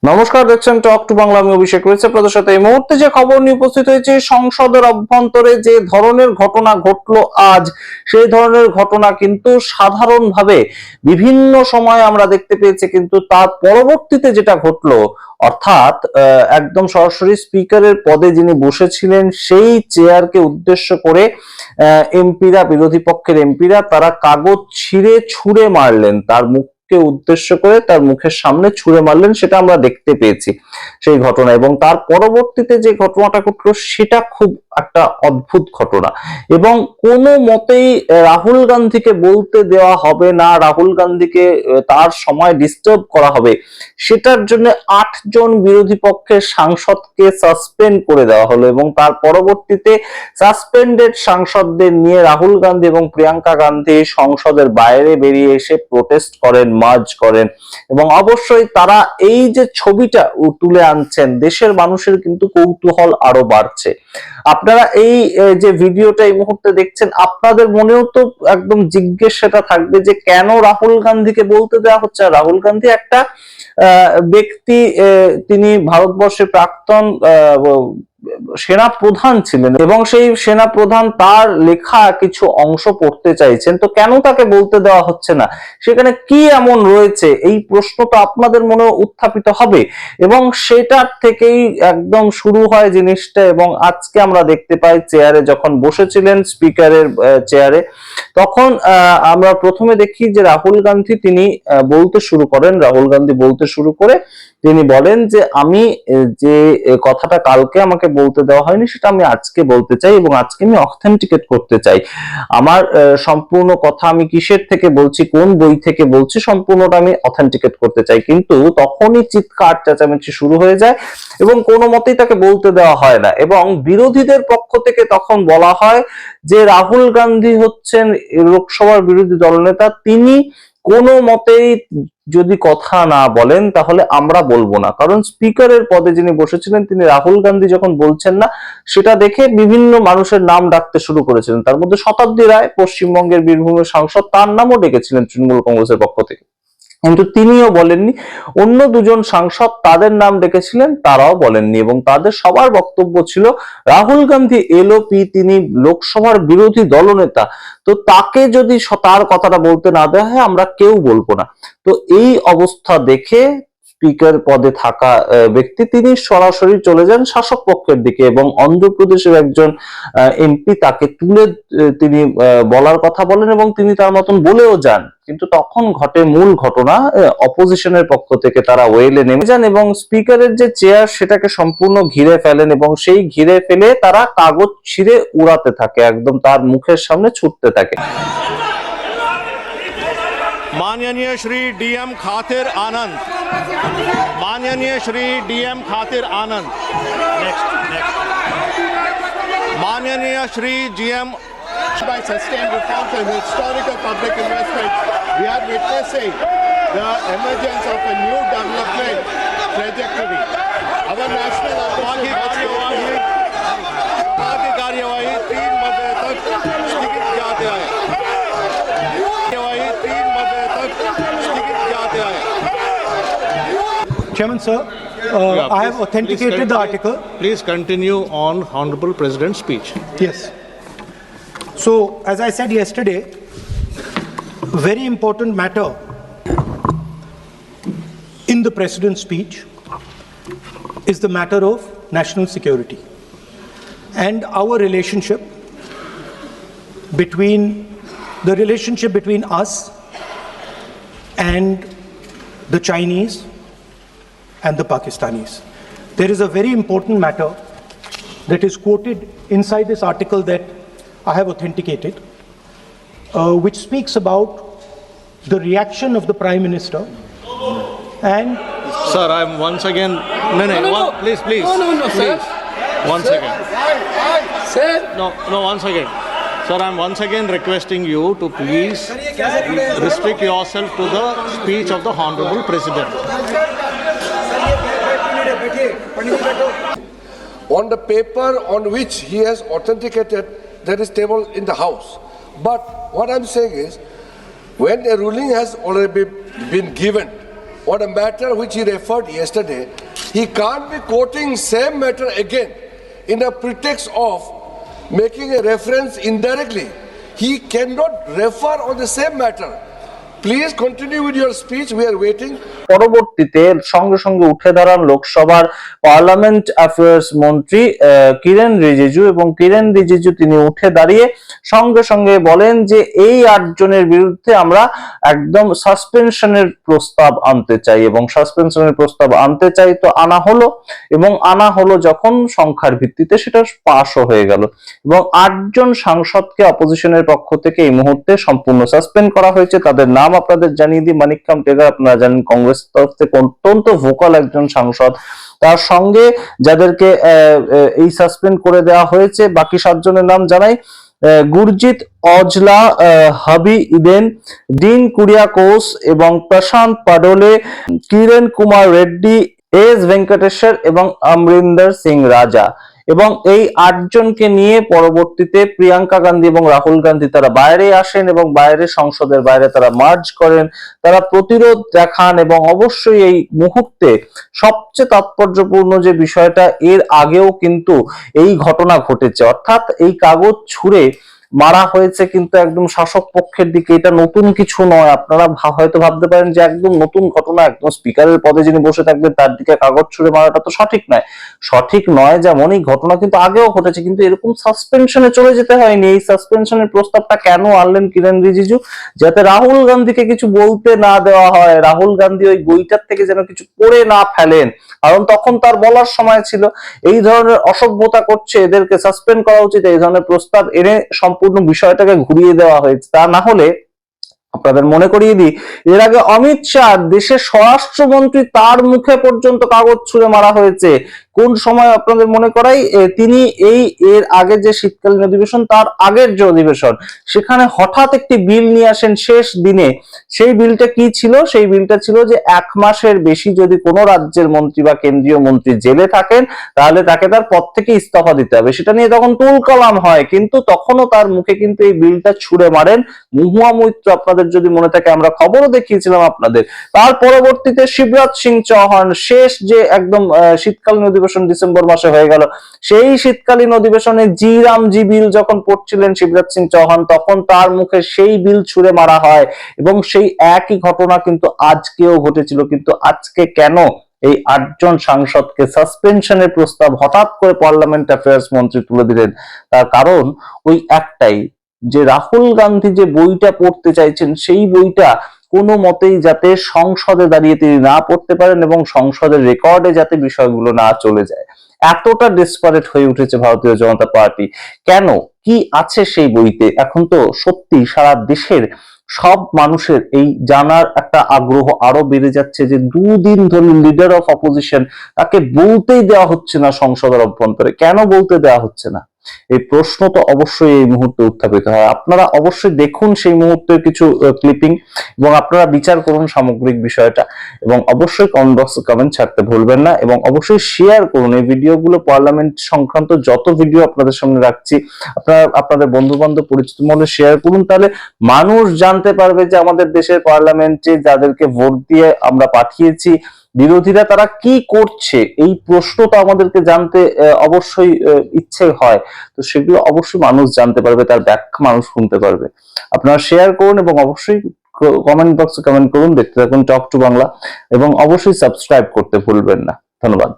নমস্কার, দেখছেন talk to Bangla. আমি অভিষেক রয়েছে আপনাদের সাথে। এই মুহূর্তে যে খবর নিয়ে উপস্থিত হয়েছে, সংসদের অভ্যন্তরে যে ধরনের ঘটনা ঘটলো আজ, সেই ধরনের ঘটনা কিন্তু সাধারণভাবে বিভিন্ন সময় আমরা দেখতে পেয়েছি, কিন্তু তার পরবর্তীতে যেটা ঘটলো, অর্থাৎ একদম সরাসরি স্পিকারের পদে যিনি বসেছিলেন সেই চেয়ারকে উদ্দেশ্য করে এমপিরা, বিরোধী পক্ষের এমপিরা, তারা কাগজ ছিঁড়ে ছুঁড়ে মারলেন, তার মুখকে উদ্দেশ্য করে তার মুখের সামনে ছুঁড়ে মারলেন। সেটা আমরা দেখতে পেয়েছি সেই ঘটনা, এবং তার পরবর্তীতে যে ঘটনাটা ঘটলো সেটা খুব একটা অদ্ভুত ঘটনা। এবং কোনো মতেই রাহুল গান্ধীকে বলতে দেওয়া হবে না, রাহুল গান্ধীকে তার সময় ডিস্টার্ব করা হবে, সেটার জন্য 8 জন বিরোধী পক্ষের সাংসদকে সাসপেন্ড করে দেওয়া হলো। এবং তার পরবর্তীতে সাসপেন্ডেড সাংসদদের নিয়ে রাহুল গান্ধী এবং প্রিয়াঙ্কা গান্ধী সংসদের বাইরে বেরিয়ে এসে প্রোটেস্ট করেন, মার্চ করেন। এবং অবশ্যই তারা এই যে ছবিটা তুলে আনছেন, দেশের মানুষের কিন্তু কৌতূহল আরো বাড়ছে। আপনারা এই যে ভিডিওটা এই মুহূর্তে দেখছেন, আপনাদের মনেও তো একদম জিজ্ঞেস সেটা থাকবে যে কেন রাহুল গান্ধীকে বলতে দেওয়া হচ্ছে। রাহুল গান্ধী একটা ব্যক্তি, তিনি ভারতবর্ষের প্রাক্তন সেনা প্রধান ছিলেন, এবং সেই সেনা প্রধান তার লেখা কিছু অংশ পড়তে চাইছেন, তো কেন তাকে বলতে দেওয়া হচ্ছে না? সেখানে কি এমন রয়েছে, এই প্রশ্ন তো আপনাদের মনে উত্থাপিত হবে। এবং সেটার থেকেই একদম শুরু হয় জিনিসটা। এবং আজকে আমরা দেখতে পাই চেয়ারে যখন বসেছিলেন, স্পিকারের চেয়ারে, তখন আমরা প্রথমে দেখি যে রাহুল গান্ধী তিনি বলতে শুরু করেন। রাহুল গান্ধী বলতে শুরু করে তিনি বলেন যে আমি যে কথাটা কালকে আমাকে বলতে দেওয়া হয়নি, সেটা আমি আজকে বলতে চাই, এবং আজকে আমি অথেন্টিকেট করতে চাই। আমার সম্পূর্ণ কথা আমি কিসের থেকে বলছি, কোন বই থেকে বলছি, সম্পূর্ণটা আমি অথেন্টিকেট করতে চাই। কিন্তু তখনই চিৎকার চেঁচামেচি শুরু হয়ে যায় এবং কোনো মতেই তাকে বলতে দেওয়া হয় না। এবং বিরোধীদের পক্ষ থেকে তখন বলা হয় যে রাহুল গান্ধী হচ্ছেন লোকসভার বিরোধী দলনেতা, তিনি কোনো মতেই যদি কথা না বলেন তাহলে আমরা বলবো না। কারণ স্পিকারের পদে যিনি বসেছিলেন, তিনি রাহুল গান্ধী যখন বলছেন না, সেটা দেখে বিভিন্ন মানুষের নাম ডাকতে শুরু করেছিলেন। তার মধ্যে শতাব্দী রায়, পশ্চিমবঙ্গের বীরভূমের সাংসদ, তার নামও ডেকেছিলেন তৃণমূল কংগ্রেসের পক্ষ থেকে, কিন্তু তিনিও বলেননি। অন্য দুজন সাংসদ তাদের নাম ডেকেছিলেন, তারাও বলেননি। এবং তাদের সবার বক্তব্য ছিল রাহুল গান্ধী এলওপি, তিনি লোকসভার বিরোধী দলনেতা, তো তাকে যদি তার কথাটা বলতে না দেওয়া হয়, আমরা কেউ বলবো না। তো এই অবস্থা দেখে স্পিকার পদে থাকা ব্যক্তি তিনি সরাসরি চলে যান শাসক পক্ষের দিকে, এবং অন্ধ্রপ্রদেশের একজন এমপি তাকে তুলে তিনি বলার কথা বলেন, এবং তিনি তার মতন বলেও যান। কিন্তু তখন ঘটে মূল ঘটনা, অপোজিশনের পক্ষ থেকে তারা ওয়েলে নেমে যান এবং স্পিকারের যে চেয়ার সেটাকে সম্পূর্ণ ঘিরে ফেলেন, এবং সেই ঘিরে ফেলে তারা কাগজ ছিঁড়ে উড়াতে থাকে, একদম তার মুখের সামনে ছুটতে থাকে। माननीय श्री डीएम खातिर आनंद, माननीय श्री डीएम खातिर आनंद, माननीय Shri GM by sustained reforms and historical public investment, we are witnessing the emergence of a new development trajectory. Our national कार्यवाही 3 मई तक स्थगित किया गया है। Chairman, sir, I have authenticated the article. Please continue on Honorable President's speech. Yes. So, as I said yesterday, very important matter in the President's speech is the matter of national security and our relationship between us and the Chinese and the Pakistanis. There is a very important matter that is quoted inside this article that I have authenticated, which speaks about the reaction of the Prime Minister and... Sir, I'm once again... No, please. No, sir. One second. Sir. No, once again. Sir, I'm once again requesting you to please restrict yourself to the speech of the Honorable President. On the paper on which he has authenticated, there is table in the House. But what I'm saying is, when a ruling has already been given, on a matter which he referred yesterday, he can't be quoting same matter again in a pretext of making a reference indirectly. He cannot refer on the same matter. Please continue with your speech. We are waiting. পরবর্তীতে সঙ্গে সঙ্গে উঠে দাঁড়ান লোকসভার parliament affairs মন্ত্রী কিরেন রিজিজু, এবং কিরেন রিজিজু তিনি উঠে দাঁড়িয়ে সঙ্গে সঙ্গে বলেন যে এই 8 জনের বিরুদ্ধে আমরা একদম সাসপেনশনের প্রস্তাব আনতে চাই, এবং সাসপেনশনের প্রস্তাব আনতে চাই তো আনা হলো, এবং আনা হলো যখন সংখ্যার ভিত্তিতে সেটা পাসও হয়ে গেল, এবং 8 জন সাংসদকে অপোজিশনের পক্ষ থেকে এই মুহূর্তে সম্পূর্ণ সাসপেন্ড করা হয়েছে। তাদের নাম আপনাদের জানিয়ে দিই। মানিককাম টেগর, আপনারা জানেন কংগ্রেস তরফ থেকে অত্যন্ত ভোকাল একজন সাংসদ। তার সঙ্গে যাদেরকে এই সাসপেন্ড করে দেওয়া হয়েছে, বাকি 7 জনের নাম জানাই। গুরজিত অজলা, হাবি ইডেন, ডিন কুরিয়াকোস এবং প্রশান্ত পাডোলে, কিরণ কুমার রেড্ডি, এস ভেঙ্কটেশ্বর এবং অমরিন্দর সিং রাজা। এবং এই 8 জনকে নিয়ে পরবর্তীতে প্রিয়াঙ্কা গান্ধী এবং রাহুল গান্ধী তারা বাইরে আসেন, এবং বাইরে সংসদের বাইরে তারা মার্চ করেন, তারা প্রতিরোধ দেখান। এবং অবশ্যই এই মুহূর্তে সবচেয়ে তাৎপর্যপূর্ণ যে বিষয়টা, এর আগেও কিন্তু এই ঘটনা ঘটেছে, অর্থাৎ এই কাগজ ছুঁড়ে মারা হয়েছে কিন্তু একদম শাসক পক্ষের দিকে। এটা নতুন কিছু নয়। আপনারা হয়তো ভাবতে পারেন যে একদম নতুন ঘটনা, একদম স্পিকারের পদে যিনি বসে থাকবেন তার দিকে কাগজ ছুঁড়ে মারাটা তো সঠিক নয়। সঠিক নয়, যেমন এই ঘটনা কিন্তু আগেও ঘটেছে, কিন্তু এরকম সাসপেনশনে চলে যেতে হয়নি। এই সাসপেনশনের প্রস্তাবটা কেন আনলেন কিরেন রিজিজু? যাতে রাহুল গান্ধীকে কিছু বলতে না দেওয়া হয়, রাহুল গান্ধী ওই বইটার থেকে যেন কিছু পড়ে না ফেলেন, কারণ তখন তার বলার সময় ছিল। এই ধরনের অসভ্যতা করছে, এদেরকে সাসপেন্ড করা উচিত, এই ধরনের প্রস্তাব এনে সম্পূর্ণ বিষয়টাকে ঘুরিয়ে দেওয়া হয়েছে। তা না হলে আপনাদের মনে করিয়ে দিই, এর আগে অমিত শাহ দেশের স্বরাষ্ট্রমন্ত্রী, তার মুখে পর্যন্ত কাগজ ছুঁড়ে মারা হয়েছে। কোন সময় আপনাদের মনে করাই, তিনি এর আগে যে শীতকালীন অধিবেশন, তার আগের যে অধিবেশন, সেখানে হঠাৎ একটি বিল নিয়ে আসেন শেষ দিনে। সেই বিলটা কি ছিল? সেই বিলটা ছিল যে 1 মাসের বেশি যদি কোনো রাজ্যের মন্ত্রী বা কেন্দ্রীয় মন্ত্রী জেলে থাকেন, তাহলে তাকে তার পদ থেকে ইস্তফা দিতে হবে। সেটা নিয়ে তখন তুলকালাম হয়, কিন্তু তখনও তার মুখে কিন্তু এই বিলটা ছুঁড়ে মারেন মহুয়া মৈত্র। আপনাদের যদি মনে থাকে, আমরা খবরও দেখিয়েছিলাম আপনাদের। তার পরবর্তীতে শিবরাজ সিং চৌহান, শেষ যে একদম শীতকালীন অধিবেশন ডিসেম্বর মাসে হয়ে গেল, সেই শীতকালীন অধিবেশনে জি রামজি বিল যখন পড়ছিলেন শিবরাজ সিং চৌহান, তখন তার মুখে সেই বিল ছুঁড়ে মারা হয়। এবং সেই একই ঘটনা কিন্তু আজকেও ঘটেছিল। কিন্তু আজকে কেন এই 8 জন সাংসদকে সাসপেনশনের প্রস্তাব হঠাৎ করে পার্লামেন্ট অ্যাফেয়ার্স মন্ত্রী তুলে দিলেন? তার কারণ ওই একটাই, যে রাহুল গান্ধী যে বইটা পড়তে চাইছেন, সেই বইটা কোনো মতেই যাতে সংসদে দাঁড়িয়ে তিনি না পড়তে পারেন, এবং সংসদের রেকর্ডে যাতে বিষয়গুলো না চলে যায়। এতটা ডেসপারেট হয়ে উঠেছে ভারতীয় জনতা পার্টি। কেন? কি আছে সেই বইতে? এখন তো সত্যি সারা দেশের সব মানুষের এই জানার একটা আগ্রহ আরো বেড়ে যাচ্ছে, যে 2 দিন ধরে লিডার অফ অপোজিশন, তাকে বলতেই দেওয়া হচ্ছে না সংসদের অভ্যন্তরে। কেন বলতে দেওয়া হচ্ছে না? এই প্রশ্ন তো অবশ্যই এই মুহূর্তে উত্থাপিত হয়। আপনারা অবশ্যই দেখুন সেই মুহূর্তের কিছু ক্লিপিং, এবং আপনারা বিচার করুন সামগ্রিক বিষয়টা, এবং অবশ্যই কমেন্ট বক্সে কমেন্ট ছাড়তে ভুলবেন না, এবং অবশ্যই শেয়ার করুন এই ভিডিওগুলো। পার্লামেন্ট সংক্রান্ত যত ভিডিও আপনাদের সামনে রাখছি, আপনারা আপনাদের বন্ধু বান্ধব পরিচিত মহলে শেয়ার করুন। তাহলে মানুষ জানতে পারবে যে আমাদের দেশের পার্লামেন্টে যাদেরকে ভোট দিয়ে আমরা পাঠিয়েছি, বিরোধীরা তারা কি করছে, এই প্রশ্ন তো আমাদেরকে জানতে অবশ্যই ইচ্ছে হয়। তো সেগুলো অবশ্যই মানুষ জানতে পারবে, তার ব্যাখ্যা মানুষ শুনতে পারবে। আপনারা শেয়ার করুন, এবং অবশ্যই কমেন্ট বক্সে কমেন্ট করুন। দেখতে থাকুন টক টু বাংলা, এবং অবশ্যই সাবস্ক্রাইব করতে ভুলবেন না। ধন্যবাদ।